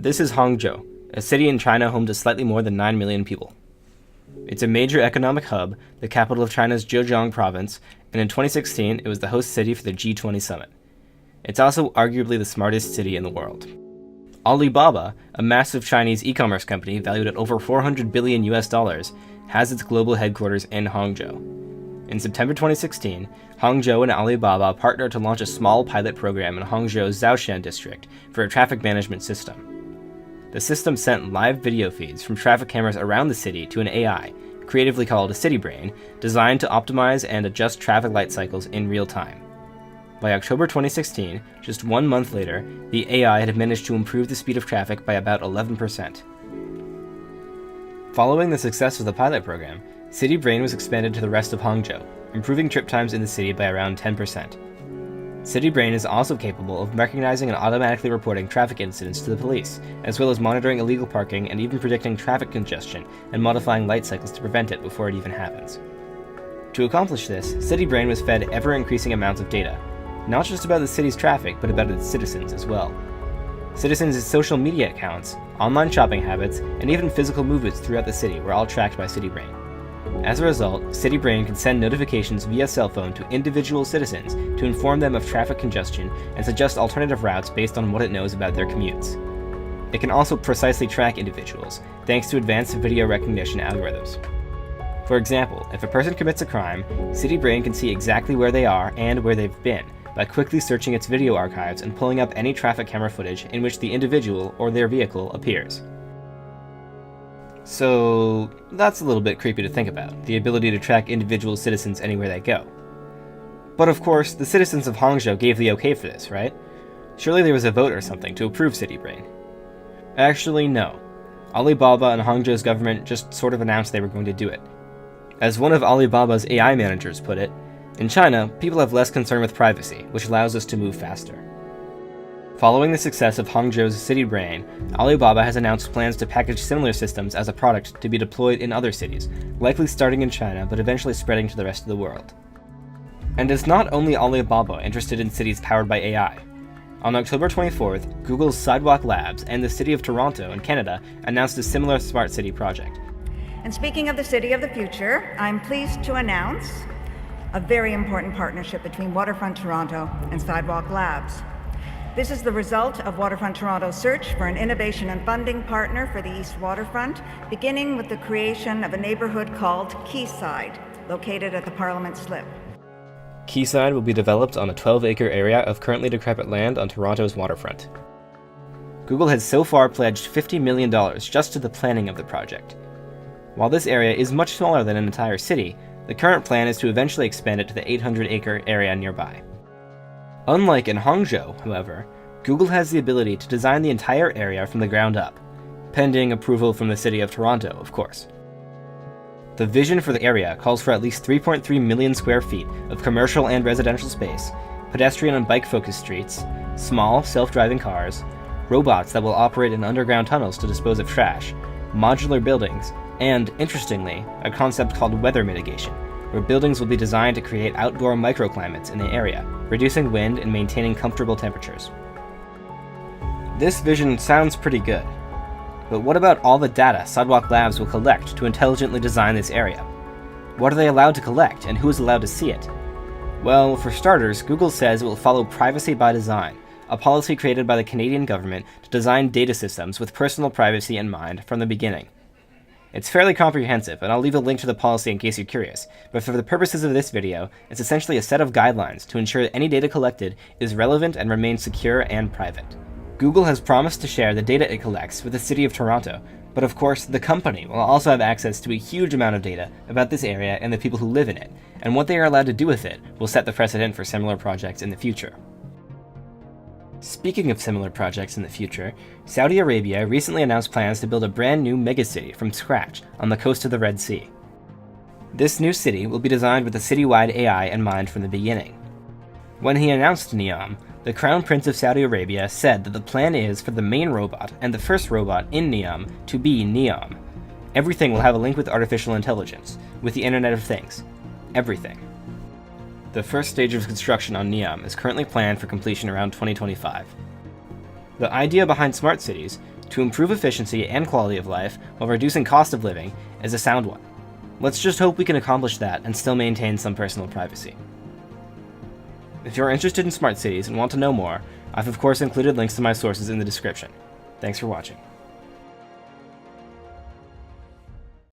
This is Hanghzou, a city in China home to slightly more than 9 million people. It's a major economic hub, the capital of China's Zhejiang province, and in 2016 it was the host city for the G20 summit. It's also arguably the smartest city in the world. Alibaba, a massive Chinese e-commerce company valued at over $400 billion, has its global headquarters in Hanghzou. In September 2016, Hanghzou and Alibaba partnered to launch a small pilot program in Hanghzhou's Zhaoshan district for a traffic management system. The system sent live video feeds from traffic cameras around the city to an AI, creatively called a city brain, designed to optimize and adjust traffic light cycles in real time. By October 2016, just 1 month later, the AI had managed to improve the speed of traffic by about 11%. Following the success of the pilot program, City Brain was expanded to the rest of Hanghzhou, improving trip times in the city by around 10%. City Brain is also capable of recognizing and automatically reporting traffic incidents to the police, as well as monitoring illegal parking and even predicting traffic congestion and modifying light cycles to prevent it before it even happens. To accomplish this, City Brain was fed ever-increasing amounts of data, not just about the city's traffic, but about its citizens as well. Citizens' social media accounts, online shopping habits, and even physical movements throughout the city were all tracked by City Brain. As a result, City Brain can send notifications via cell phone to individual citizens to inform them of traffic congestion and suggest alternative routes based on what it knows about their commutes. It can also precisely track individuals, thanks to advanced video recognition algorithms. For example, if a person commits a crime, City Brain can see exactly where they are and where they've been by quickly searching its video archives and pulling up any traffic camera footage in which the individual or their vehicle appears. So that's a little bit creepy to think about, the ability to track individual citizens anywhere they go. But of course, the citizens of Hanghzhou gave the okay for this, right? Surely there was a vote or something to approve City Brain. Actually, no. Alibaba and Hanghzhou's government just sort of announced they were going to do it. As one of Alibaba's AI managers put it, in China, people have less concern with privacy, which allows us to move faster. Following the success of Hanghzhou's City Brain, Alibaba has announced plans to package similar systems as a product to be deployed in other cities, likely starting in China but eventually spreading to the rest of the world. And it's not only Alibaba interested in cities powered by AI. On October 24th, Google's Sidewalk Labs and the City of Toronto in Canada announced a similar smart city project. And speaking of the city of the future, I'm pleased to announce a very important partnership between Waterfront Toronto and Sidewalk Labs. This is the result of Waterfront Toronto's search for an innovation and funding partner for the East Waterfront, beginning with the creation of a neighborhood called Quayside, located at the Parliament Slip. Quayside will be developed on a 12-acre area of currently decrepit land on Toronto's waterfront. Google has so far pledged $50 million just to the planning of the project. While this area is much smaller than an entire city, the current plan is to eventually expand it to the 800-acre area nearby. Unlike in Hanghzhou, however, Google has the ability to design the entire area from the ground up, pending approval from the City of Toronto, of course. The vision for the area calls for at least 3.3 million square feet of commercial and residential space, pedestrian and bike-focused streets, small, self-driving cars, robots that will operate in underground tunnels to dispose of trash, modular buildings, and, interestingly, a concept called weather mitigation, where buildings will be designed to create outdoor microclimates in the area, reducing wind and maintaining comfortable temperatures. This vision sounds pretty good. But what about all the data Sidewalk Labs will collect to intelligently design this area? What are they allowed to collect, and who is allowed to see it? Well, for starters, Google says it will follow privacy by design, a policy created by the Canadian government to design data systems with personal privacy in mind from the beginning. It's fairly comprehensive, and I'll leave a link to the policy in case you're curious, but for the purposes of this video, it's essentially a set of guidelines to ensure that any data collected is relevant and remains secure and private. Google has promised to share the data it collects with the City of Toronto, but of course, the company will also have access to a huge amount of data about this area and the people who live in it, and what they are allowed to do with it will set the precedent for similar projects in the future. Speaking of similar projects in the future, Saudi Arabia recently announced plans to build a brand new megacity from scratch on the coast of the Red Sea. This new city will be designed with a citywide AI in mind from the beginning. When he announced Neom, the Crown Prince of Saudi Arabia said that the plan is for the main robot and the first robot in Neom to be Neom. Everything will have a link with artificial intelligence, with the Internet of Things. Everything. The first stage of construction on Neom is currently planned for completion around 2025. The idea behind smart cities, to improve efficiency and quality of life while reducing cost of living is a sound one. Let's just hope we can accomplish that and still maintain some personal privacy. If you're interested in smart cities and want to know more, I've of course included links to my sources in the description. Thanks for watching.